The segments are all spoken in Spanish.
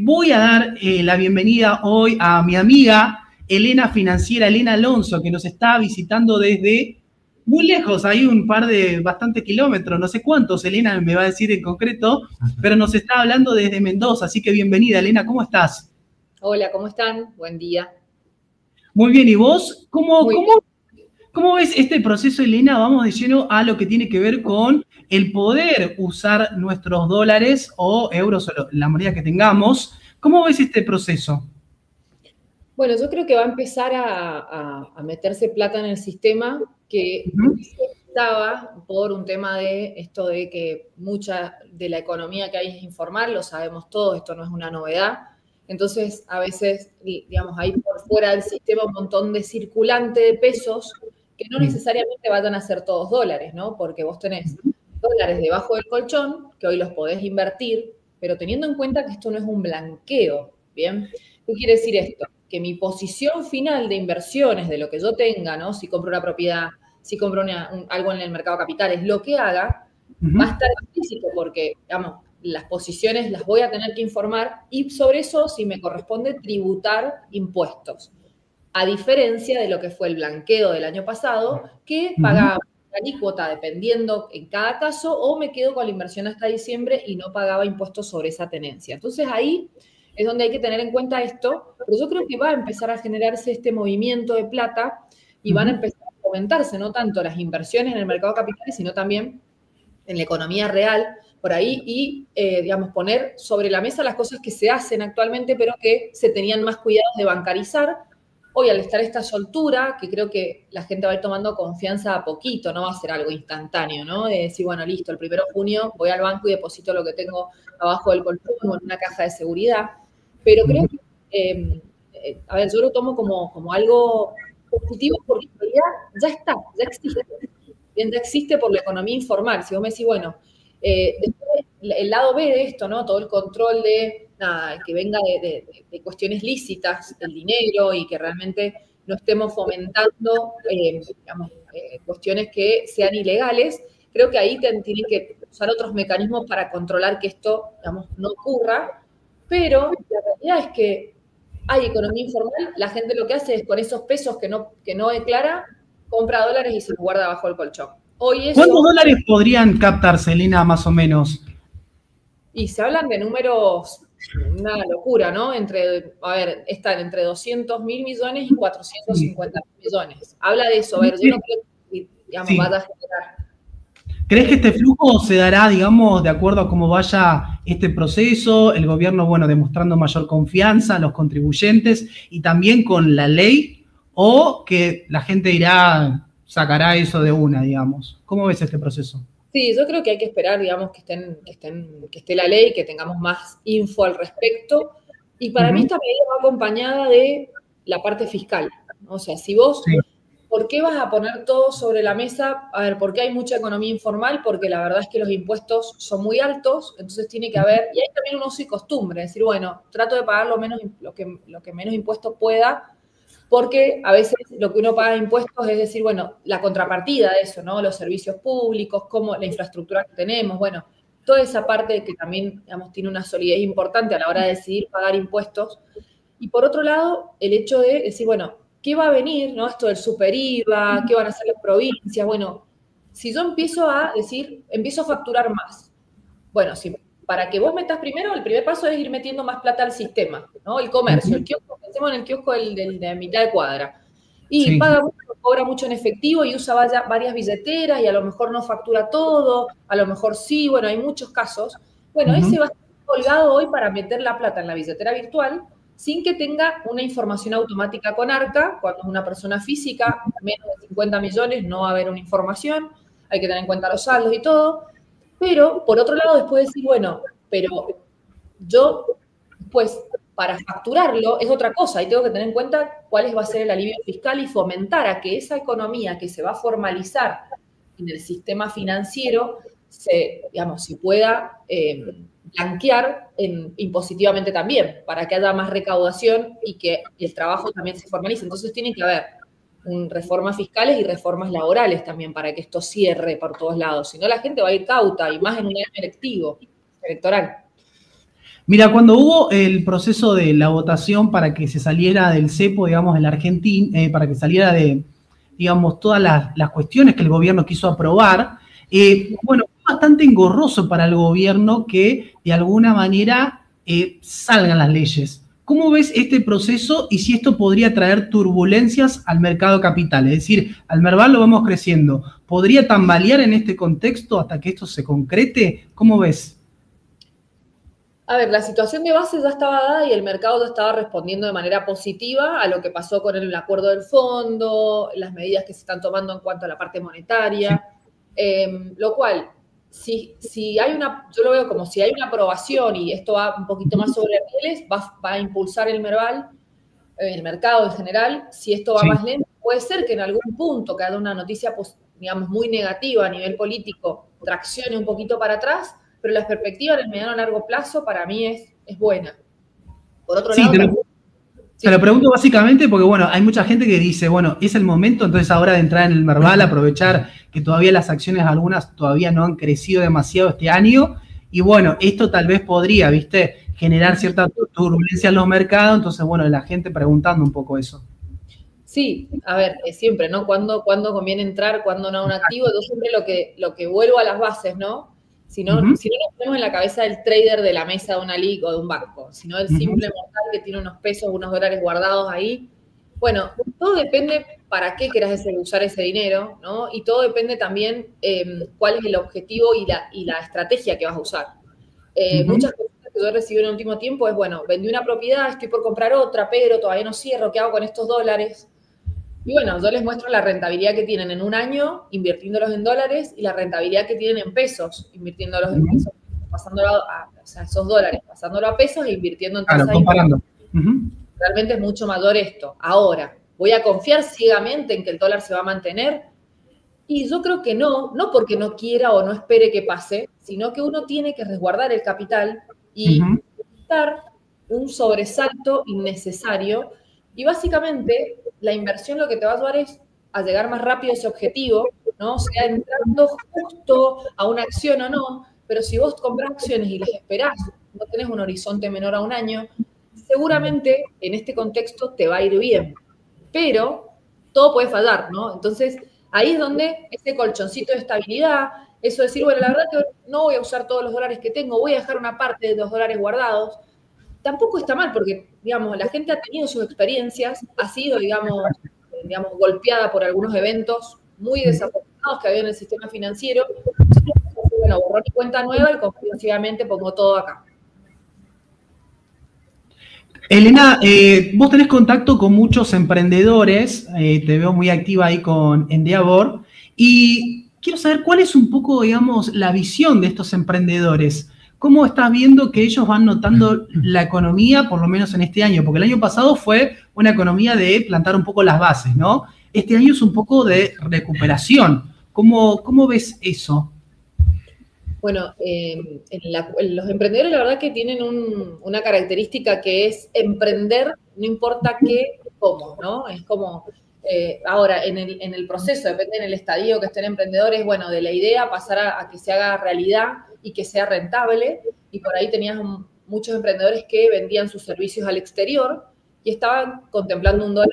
Voy a dar la bienvenida hoy a mi amiga Elena Financiera, Elena Alonso, que nos está visitando desde muy lejos, hay un par de bastantes kilómetros, no sé cuántos, Elena me va a decir en concreto, pero nos está hablando desde Mendoza, así que bienvenida, Elena, ¿cómo estás? Hola, ¿cómo están? Buen día. Muy bien, ¿y vos? Muy bien. ¿Cómo ves este proceso, Elena? Vamos de lleno a lo que tiene que ver con el poder usar nuestros dólares o euros, o la moneda que tengamos. ¿Cómo ves este proceso? Bueno, yo creo que va a empezar a meterse plata en el sistema que Ujú. estaba por un tema de esto de que mucha de la economía que hay es informal, lo sabemos todos, esto no es una novedad. Entonces, a veces, digamos, hay por fuera del sistema un montón de circulante de pesos que no necesariamente vayan a ser todos dólares, ¿no? Porque vos tenés dólares debajo del colchón, que hoy los podés invertir, pero teniendo en cuenta que esto no es un blanqueo, ¿bien? ¿Qué quiere decir esto? Que mi posición final de inversiones, de lo que yo tenga, ¿no? Si compro una propiedad, si compro algo en el mercado de capitales, lo que haga, va a estar físico porque, digamos, las posiciones las voy a tener que informar y sobre eso si me corresponde tributar impuestos. A diferencia de lo que fue el blanqueo del año pasado, que pagaba una alícuota dependiendo en cada caso o me quedo con la inversión hasta diciembre y no pagaba impuestos sobre esa tenencia. Entonces ahí es donde hay que tener en cuenta esto, pero yo creo que va a empezar a generarse este movimiento de plata y van a empezar a fomentarse no tanto las inversiones en el mercado de capitales, sino también en la economía real por ahí y, digamos, poner sobre la mesa las cosas que se hacen actualmente, pero que se tenían más cuidados de bancarizar. Hoy, al estar esta soltura, que creo que la gente va a ir tomando confianza a poquito, no va a ser algo instantáneo, ¿no? De decir, bueno, listo, el 1 de junio voy al banco y deposito lo que tengo abajo del colchón o en una caja de seguridad. Pero creo que, a ver, yo lo tomo como algo positivo porque en realidad ya está, ya existe. Bien, ya existe por la economía informal. Si vos me decís, bueno, después, el lado B de esto, ¿no? Todo el control de, nada, que venga de cuestiones lícitas, el dinero, y que realmente no estemos fomentando, digamos, cuestiones que sean ilegales, creo que ahí tienen que usar otros mecanismos para controlar que esto, digamos, no ocurra, pero la realidad es que hay economía informal, la gente lo que hace es con esos pesos que no declara, compra dólares y se los guarda bajo el colchón. Hoy ¿Cuántos eso, dólares podrían captarse, Elena, más o menos? y se hablan de números, una locura, ¿no? A ver, están entre 200.000 millones y Sí. 450.000 millones. Habla de eso, a ver, yo no creo que, digamos, Sí. vaya a generar. ¿Crees que este flujo se dará, digamos, de acuerdo a cómo vaya este proceso? El gobierno, bueno, demostrando mayor confianza a los contribuyentes y también con la ley, o que la gente irá, sacará eso de una, digamos. ¿Cómo ves este proceso? Sí, yo creo que hay que esperar, digamos, que esté la ley, que tengamos más info al respecto. Y para mí Ujú. esta medida va acompañada de la parte fiscal, ¿no? O sea, si vos, Sí. ¿por qué vas a poner todo sobre la mesa? A ver, ¿por qué hay mucha economía informal? Porque la verdad es que los impuestos son muy altos, entonces tiene que haber, y hay también un uso y costumbre, es decir, bueno, trato de pagar lo que menos impuestos pueda, porque a veces lo que uno paga de impuestos es decir, bueno, la contrapartida de eso, ¿no? Los servicios públicos, como la infraestructura que tenemos, bueno, toda esa parte que también, digamos, tiene una solidez importante a la hora de decidir pagar impuestos. Y por otro lado, el hecho de decir, bueno, ¿qué va a venir, no? Esto del super IVA, ¿qué van a hacer las provincias? Bueno, si yo empiezo a decir, empiezo a facturar más, bueno, si, para que vos metas primero, el primer paso es ir metiendo más plata al sistema, ¿no? El comercio, el Ujú. kiosco, pensemos en el kiosco de mitad de cuadra. Y Sí. paga mucho, cobra mucho en efectivo y usa varias billeteras y a lo mejor no factura todo, a lo mejor sí, bueno, hay muchos casos. Bueno, Ujú. ese va a estar colgado hoy para meter la plata en la billetera virtual sin que tenga una información automática con ARCA. Cuando es una persona física, menos de 50 millones, no va a haber una información, hay que tener en cuenta los saldos y todo. Pero, por otro lado, después decir, bueno, pero yo, pues, para facturarlo es otra cosa y tengo que tener en cuenta cuál va a ser el alivio fiscal y fomentar a que esa economía que se va a formalizar en el sistema financiero digamos, se pueda blanquear impositivamente también, para que haya más recaudación y que el trabajo también se formalice. Entonces tiene que haber reformas fiscales y reformas laborales también para que esto cierre por todos lados. Si no, la gente va a ir cauta y más en un año electoral. Mira, cuando hubo el proceso de la votación para que se saliera del cepo, digamos, en la Argentina, para que saliera de, digamos, todas las cuestiones que el gobierno quiso aprobar, bueno, fue bastante engorroso para el gobierno que de alguna manera salgan las leyes. ¿Cómo ves este proceso y si esto podría traer turbulencias al mercado capital? Es decir, al Merval lo vamos creciendo. ¿Podría tambalear en este contexto hasta que esto se concrete? ¿Cómo ves? A ver, la situación de base ya estaba dada y el mercado ya estaba respondiendo de manera positiva a lo que pasó con el acuerdo del fondo, las medidas que se están tomando en cuanto a la parte monetaria, lo cual, si hay una, yo lo veo como si hay una aprobación y esto va un poquito más sobre rieles, va a impulsar el Merval, el mercado en general. Si esto va Sí. más lento, puede ser que en algún punto que haya una noticia, pues, digamos, muy negativa a nivel político, traccione un poquito para atrás, pero la perspectiva en el mediano a largo plazo para mí es buena. Por otro Sí, lado, te lo sí. pregunto básicamente porque, bueno, hay mucha gente que dice, bueno, es el momento entonces ahora de entrar en el Merval, aprovechar que todavía las acciones, algunas todavía no han crecido demasiado este año, y bueno, esto tal vez podría, ¿viste?, generar cierta turbulencia en los mercados, entonces, bueno, la gente preguntando un poco eso. Sí, a ver, siempre, ¿no? ¿Cuándo conviene entrar, cuándo no a un activo? Yo siempre lo que vuelvo a las bases, ¿no? Ujú, Si no nos ponemos en la cabeza del trader de la mesa de una liga o de un banco, sino del ujú, simple mortal que tiene unos pesos, unos dólares guardados ahí. Bueno, todo depende para qué quieras usar ese dinero, ¿no? Y todo depende también cuál es el objetivo y la estrategia que vas a usar. ujú. Muchas cosas que yo he recibido en el último tiempo es, bueno, vendí una propiedad, estoy por comprar otra, pero todavía no cierro, ¿qué hago con estos dólares? Y bueno, yo les muestro la rentabilidad que tienen en un año invirtiéndolos en dólares y la rentabilidad que tienen en pesos invirtiéndolos en pesos, pasándolo o sea, esos dólares, pasándolo a pesos e invirtiendo en Claro, tasa de interés. comparando. Ujú, Realmente es mucho mayor esto. Ahora, ¿voy a confiar ciegamente en que el dólar se va a mantener? Y yo creo que no, no porque no quiera o no espere que pase, sino que uno tiene que resguardar el capital y ujú, evitar un sobresalto innecesario. Y básicamente la inversión lo que te va a ayudar es a llegar más rápido a ese objetivo, ¿no? Sea entrando justo a una acción o no, pero si vos compras acciones y las esperás, no tenés un horizonte menor a un año, seguramente en este contexto te va a ir bien. Pero todo puede fallar, ¿no? Entonces, ahí es donde ese colchoncito de estabilidad, eso de decir, bueno, la verdad que no voy a usar todos los dólares que tengo, voy a dejar una parte de los dólares guardados, tampoco está mal, porque, digamos, la gente ha tenido sus experiencias, ha sido, digamos golpeada por algunos eventos muy ujú. desafortunados que había en el sistema financiero. Bueno, borrón y cuenta nueva y compulsivamente pongo todo acá. Elena, vos tenés contacto con muchos emprendedores, te veo muy activa ahí con Endeavor, y quiero saber cuál es un poco, digamos, la visión de estos emprendedores. ¿Cómo estás viendo que ellos van notando la economía, por lo menos en este año? Porque el año pasado fue una economía de plantar un poco las bases, ¿no? Este año es un poco de recuperación. ¿Cómo ves eso? Bueno, los emprendedores la verdad que tienen una característica que es emprender, no importa qué, cómo, ¿no? Es como, ahora, en el proceso, depende en el estadio que estén emprendedores, bueno, de la idea pasar a que se haga realidad y que sea rentable, y por ahí tenías muchos emprendedores que vendían sus servicios al exterior y estaban contemplando un dólar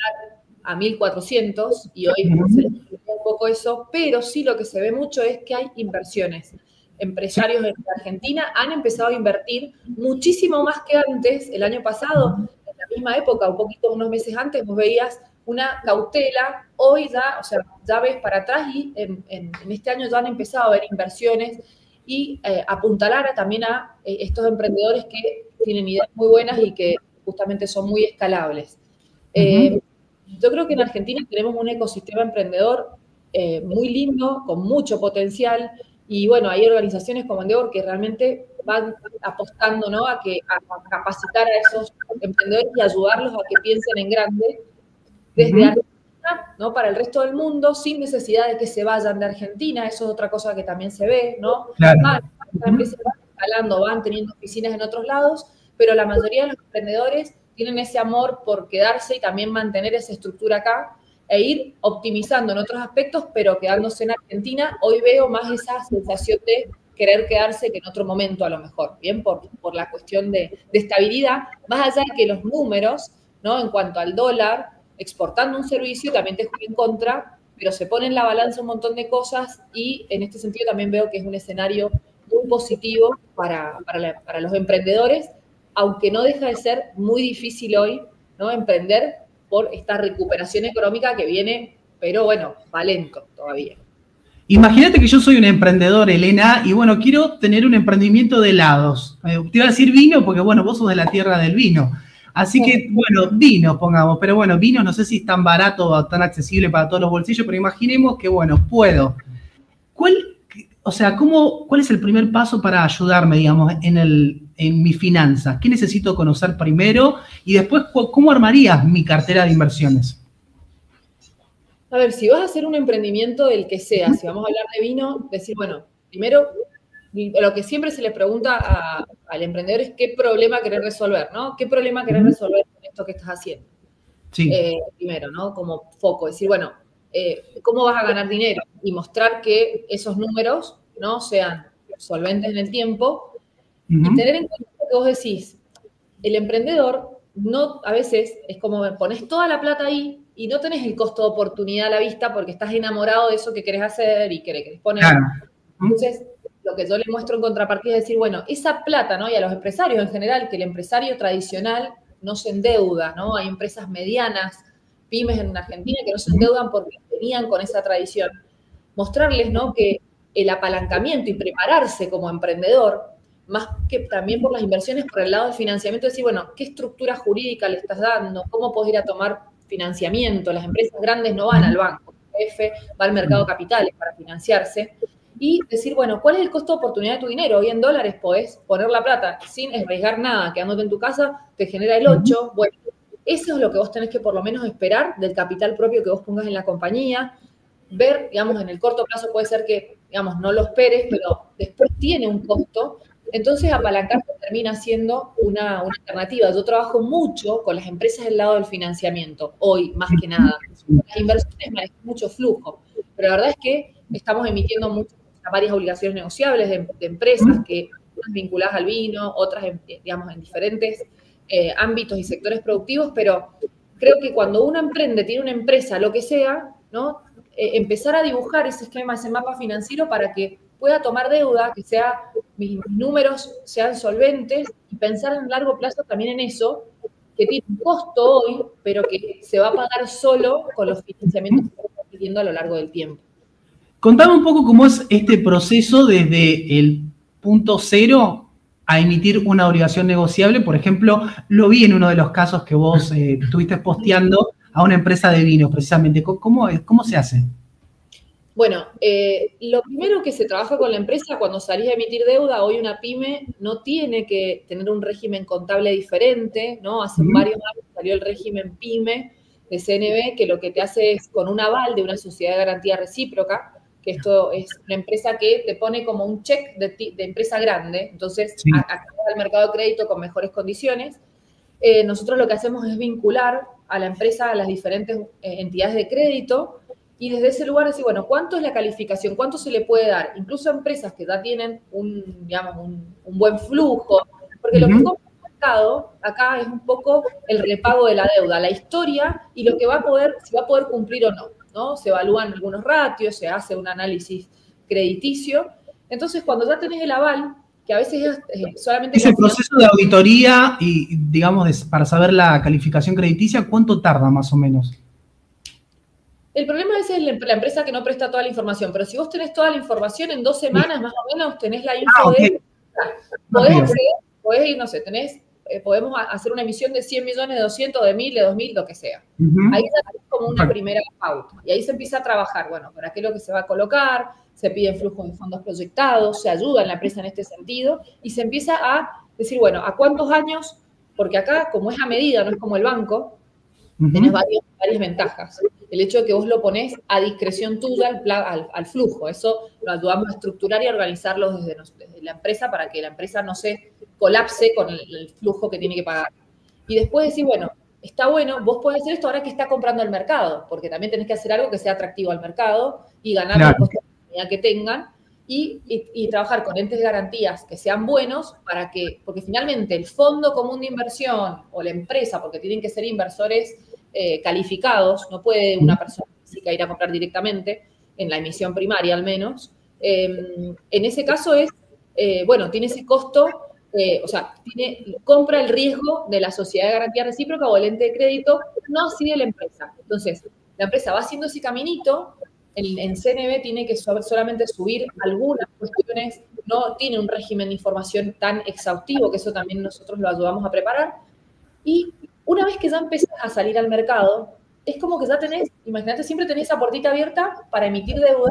a 1.400 y hoy se les olvidó un poco eso, pero sí lo que se ve mucho es que hay inversiones. Sí. Empresarios en Argentina han empezado a invertir muchísimo más que antes, el año pasado, en la misma época, un poquito unos meses antes, vos veías una cautela, hoy ya, o sea, ya ves para atrás y en este año ya han empezado a haber inversiones y apuntalar también a estos emprendedores que tienen ideas muy buenas y que justamente son muy escalables. Ujú. Yo creo que en Argentina tenemos un ecosistema emprendedor muy lindo, con mucho potencial, y bueno, hay organizaciones como Endeavor que realmente van apostando, ¿no? a capacitar a esos emprendedores y ayudarlos a que piensen en grande desde Ujú. Argentina, ¿no? Para el resto del mundo, sin necesidad de que se vayan de Argentina. Eso es otra cosa que también se ve, ¿no? Claro. Las Ujú. empresas van escalando, van teniendo oficinas en otros lados, pero la mayoría de los emprendedores tienen ese amor por quedarse y también mantener esa estructura acá e ir optimizando en otros aspectos, pero quedándose en Argentina. Hoy veo más esa sensación de querer quedarse que en otro momento a lo mejor, bien, por la cuestión de estabilidad, más allá de que los números, ¿no? En cuanto al dólar, exportando un servicio también te juega en contra, pero se pone en la balanza un montón de cosas y en este sentido también veo que es un escenario muy positivo para los emprendedores, aunque no deja de ser muy difícil hoy, ¿no? Emprender por esta recuperación económica que viene, pero bueno, va lento todavía. Imagínate que yo soy un emprendedor, Elena, y bueno, quiero tener un emprendimiento de helados. Te iba a decir vino porque, bueno, vos sos de la tierra del vino. Así que, bueno, vino, pongamos. Pero bueno, vino no sé si es tan barato o tan accesible para todos los bolsillos, pero imaginemos que, bueno, puedo. ¿Cuál es el primer paso para ayudarme, digamos, en mi finanza? ¿Qué necesito conocer primero? Y después, ¿cómo armarías mi cartera de inversiones? A ver, si vas a hacer un emprendimiento del que sea, si vamos a hablar de vino, decir, bueno, primero, lo que siempre se le pregunta al emprendedor es qué problema querés resolver, ¿no? ¿Qué problema querés resolver con esto que estás haciendo? Sí. Primero, ¿no? Como foco, decir, bueno, ¿cómo vas a ganar dinero? Y mostrar que esos números, ¿no? Sean solventes en el tiempo y tener en cuenta que vos decís, el emprendedor no, a veces es como pones toda la plata ahí y no tenés el costo de oportunidad a la vista porque estás enamorado de eso que querés hacer y querés poner. Claro. Entonces, lo que yo le muestro en contrapartida es decir, bueno, esa plata, ¿no? Y a los empresarios en general, que el empresario tradicional no se endeuda, ¿no? Hay empresas medianas, pymes en Argentina que no se endeudan porque venían con esa tradición. Mostrarles, ¿no? Que el apalancamiento y prepararse como emprendedor, más que también por las inversiones, por el lado del financiamiento, decir, bueno, ¿qué estructura jurídica le estás dando? ¿Cómo podés ir a tomar financiamiento? Las empresas grandes no van al banco, el jefe va al mercado de capitales para financiarse. Y decir, bueno, ¿cuál es el costo de oportunidad de tu dinero? Hoy en dólares podés poner la plata sin arriesgar nada, quedándote en tu casa, te genera el 8. Bueno, eso es lo que vos tenés que por lo menos esperar del capital propio que vos pongas en la compañía. Ver, digamos, en el corto plazo puede ser que, digamos, no lo esperes, pero después tiene un costo. Entonces, apalancarse termina siendo una alternativa. Yo trabajo mucho con las empresas del lado del financiamiento, hoy más que nada. Las inversiones manejan mucho flujo, pero la verdad es que estamos emitiendo varias obligaciones negociables de empresas que unas vinculadas al vino, otras, digamos, en diferentes ámbitos y sectores productivos, pero creo que cuando uno emprende, tiene una empresa, lo que sea, ¿no? Empezar a dibujar ese esquema, ese mapa financiero para que pueda tomar deuda, que mis números sean solventes y pensar en largo plazo también en eso, que tiene un costo hoy, pero que se va a pagar solo con los financiamientos que estamos pidiendo a lo largo del tiempo. Contame un poco cómo es este proceso desde el punto cero a emitir una obligación negociable. Por ejemplo, lo vi en uno de los casos que vos estuviste posteando a una empresa de vinos, precisamente. ¿Cómo se hace? Bueno, lo primero que se trabaja con la empresa cuando salís a emitir deuda, hoy una pyme no tiene que tener un régimen contable diferente, ¿no? Hace varios años salió el régimen pyme de CNB, que lo que te hace es con un aval de una sociedad de garantía recíproca, que esto es una empresa que te pone como un check de empresa grande, entonces accede al mercado de crédito con mejores condiciones. Nosotros lo que hacemos es vincular a la empresa a las diferentes entidades de crédito y desde ese lugar decir, bueno, ¿cuánto es la calificación? ¿Cuánto se le puede dar? Incluso a empresas que ya tienen un buen flujo, porque lo que es complicado acá es un poco el repago de la deuda, la historia y lo que si va a poder cumplir o no, ¿no? Se evalúan algunos ratios, se hace un análisis crediticio. Entonces, cuando ya tenés el aval, que a veces es solamente... Ese proceso de auditoría y, digamos, para saber la calificación crediticia, ¿cuánto tarda más o menos? El problema a veces es la empresa que no presta toda la información, pero si vos tenés toda la información, en 2 semanas más o menos tenés la info de... Podés ir, no sé, podemos hacer una emisión de 100 millones, de 200, de 1000, de 2000, lo que sea. Ahí ya es como una primera pauta. Y ahí se empieza a trabajar, bueno, ¿para qué es lo que se va a colocar? Se piden flujos de fondos proyectados, se ayuda en la empresa en este sentido, y se empieza a decir, bueno, ¿a cuántos años? Porque acá, como es a medida, no es como el banco, tenés varias ventajas. El hecho de que vos lo ponés a discreción tuya al flujo, eso lo ayudamos a estructurar y a organizarlo desde la empresa para que la empresa no se colapse con el flujo que tiene que pagar. Y después decir, bueno, está bueno, vos podés hacer esto ahora que está comprando el mercado, porque también tenés que hacer algo que sea atractivo al mercado y ganar el costo de oportunidad que tengan. y trabajar con entes de garantías que sean buenos porque finalmente el fondo común de inversión o la empresa, porque tienen que ser inversores calificados, no puede una persona física ir a comprar directamente, en la emisión primaria al menos, en ese caso tiene ese costo, o sea, compra el riesgo de la sociedad de garantía recíproca o el ente de crédito, no así de la empresa. Entonces, la empresa va haciendo ese caminito. En CNB tiene que solamente subir algunas cuestiones, no tiene un régimen de información tan exhaustivo, que eso también nosotros lo ayudamos a preparar. Y una vez que ya empezás a salir al mercado, es como que ya imagínate, siempre tenés esa puertita abierta para emitir deuda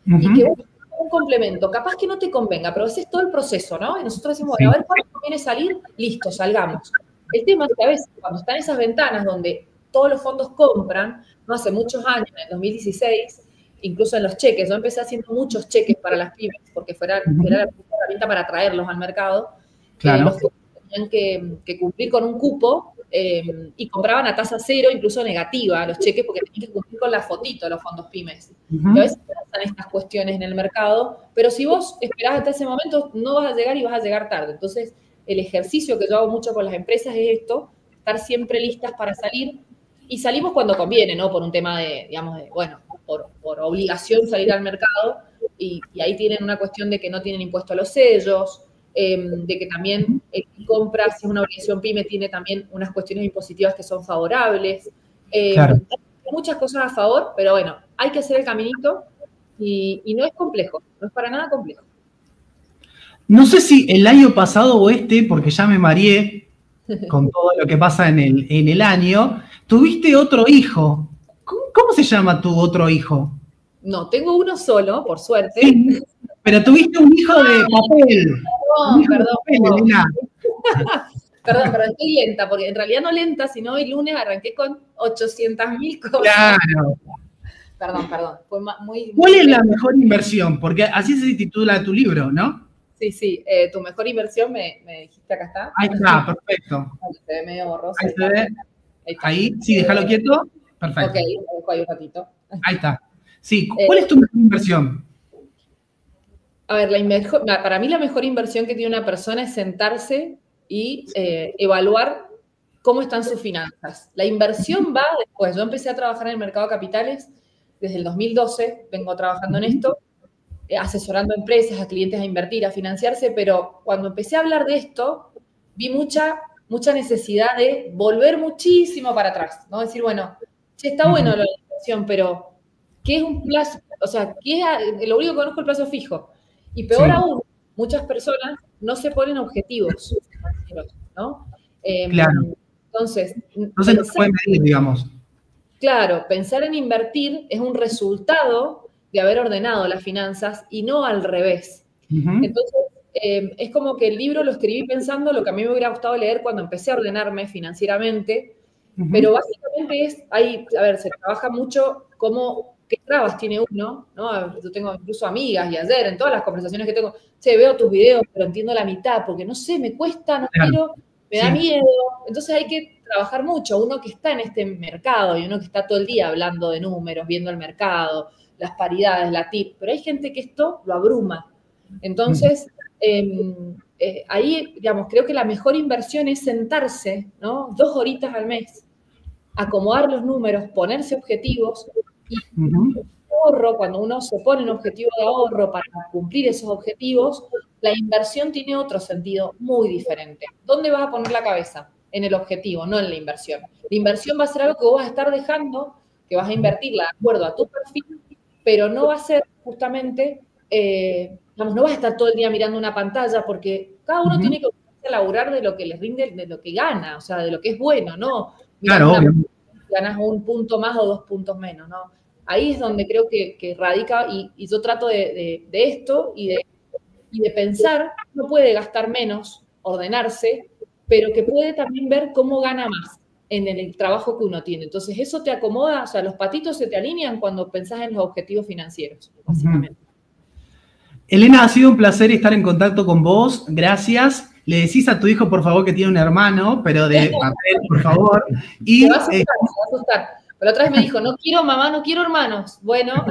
y que un complemento, capaz que no te convenga, pero ese es todo el proceso, ¿no? Y nosotros decimos, bueno, a ver cuándo conviene salir, listo, salgamos. El tema es que a veces cuando están esas ventanas donde todos los fondos compran, no hace muchos años, en el 2016, incluso en los cheques, yo empecé haciendo muchos cheques para las pymes, porque era la herramienta para traerlos al mercado. Claro. Los fondos tenían que cumplir con un cupo y compraban a tasa cero, incluso negativa, los cheques, porque tenían que cumplir con la fotito de los fondos pymes. Y a veces pasan estas cuestiones en el mercado, pero si vos esperás hasta ese momento, no vas a llegar y vas a llegar tarde. Entonces, el ejercicio que yo hago mucho con las empresas es esto, estar siempre listas para salir, y salimos cuando conviene, ¿no? Por un tema por obligación salir al mercado, y ahí tienen una cuestión de que no tienen impuesto a los sellos, de que también el que compra, si es una obligación pyme, tiene también unas cuestiones impositivas que son favorables. Claro. Hay muchas cosas a favor, pero bueno, hay que hacer el caminito y no es complejo, no es para nada complejo. No sé si el año pasado o porque ya me mareé con todo lo que pasa en el año, tuviste otro hijo. ¿Cómo se llama tu otro hijo? No, tengo uno solo, por suerte. Sí, pero tuviste un hijo de papel. Perdón, estoy lenta, porque en realidad no lenta, sino el lunes arranqué con 800.000 cosas. Claro. Perdón, fue muy... ¿Cuál es la mejor inversión? Porque así se titula tu libro, ¿no? Sí, tu mejor inversión, me dijiste, acá está. Ahí está, perfecto. Se ve medio borroso. Ahí se ve. Ahí, sí, déjalo quieto. Perfecto. Ok, lo dejo ahí un ratito. Ahí está. Sí, ¿cuál es tu mejor inversión? A ver, para mí la mejor inversión que tiene una persona es sentarse y evaluar cómo están sus finanzas. La inversión va después. Yo empecé a trabajar en el mercado de capitales desde el 2012, vengo trabajando en esto, asesorando a empresas, a clientes a invertir, a financiarse, pero cuando empecé a hablar de esto, vi mucha necesidad de volver muchísimo para atrás, ¿no? Decir, bueno, está bueno la inversión, pero ¿qué es un plazo? O sea, lo único que conozco es el plazo fijo. Y peor aún, muchas personas no se ponen objetivos financieros, ¿no? Claro. Entonces no se puede medir, digamos. Claro, pensar en invertir es un resultado de haber ordenado las finanzas y no al revés. Entonces, es como que el libro lo escribí pensando lo que a mí me hubiera gustado leer cuando empecé a ordenarme financieramente, pero básicamente se trabaja mucho qué trabas tiene uno, ¿no? Yo tengo incluso amigas y ayer en todas las conversaciones que tengo, veo tus videos, pero entiendo la mitad, porque no sé, me cuesta, no quiero, me da miedo. Entonces hay que trabajar mucho. Uno que está en este mercado y uno que está todo el día hablando de números, viendo el mercado, las paridades, la TIP, pero hay gente que esto lo abruma. Entonces, ahí, digamos, creo que la mejor inversión es sentarse, ¿no? 2 horitas al mes, acomodar los números, ponerse objetivos y ahorro, cuando uno se pone un objetivo de ahorro para cumplir esos objetivos, la inversión tiene otro sentido muy diferente. ¿Dónde vas a poner la cabeza? En el objetivo, no en la inversión. La inversión va a ser algo que vos vas a estar dejando, que vas a invertirla de acuerdo a tu perfil, pero no va a ser justamente, no vas a estar todo el día mirando una pantalla, porque cada uno tiene que laburar de lo que les rinde, de lo que gana, o sea, de lo que es bueno, ¿no? Claro, ganas 1 punto más o 2 puntos menos, ¿no? Ahí es donde creo que radica, y yo trato de esto y de pensar, uno puede gastar menos, ordenarse, pero que puede también ver cómo gana más en el trabajo que uno tiene. Entonces, eso te acomoda, o sea, los patitos se te alinean cuando pensás en los objetivos financieros, básicamente. Elena, ha sido un placer estar en contacto con vos, gracias. Le decís a tu hijo, por favor, que tiene un hermano, pero de papel, por favor. Y, se va a asustar. Pero otra vez me dijo, no quiero mamá, no quiero hermanos. Bueno,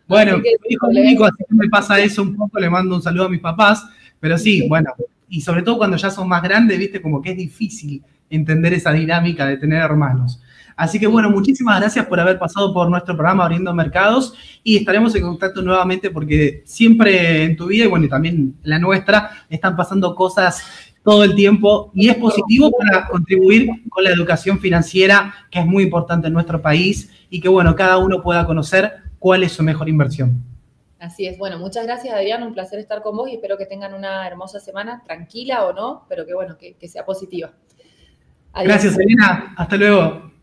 Bueno, mi hijo es único, así que me pasa eso un poco, le mando un saludo a mis papás, pero sí, bueno, y sobre todo cuando ya son más grandes, viste, como que es difícil entender esa dinámica de tener hermanos. Así que bueno, muchísimas gracias por haber pasado por nuestro programa Abriendo Mercados y estaremos en contacto nuevamente porque siempre en tu vida y bueno, y también en la nuestra están pasando cosas todo el tiempo y es positivo para contribuir con la educación financiera que es muy importante en nuestro país y que bueno, cada uno pueda conocer cuál es su mejor inversión. Así es. Bueno, muchas gracias, Adrián. Un placer estar con vos y espero que tengan una hermosa semana, tranquila o no, pero que bueno, que sea positiva. Adiós. Gracias, Elena. Hasta luego.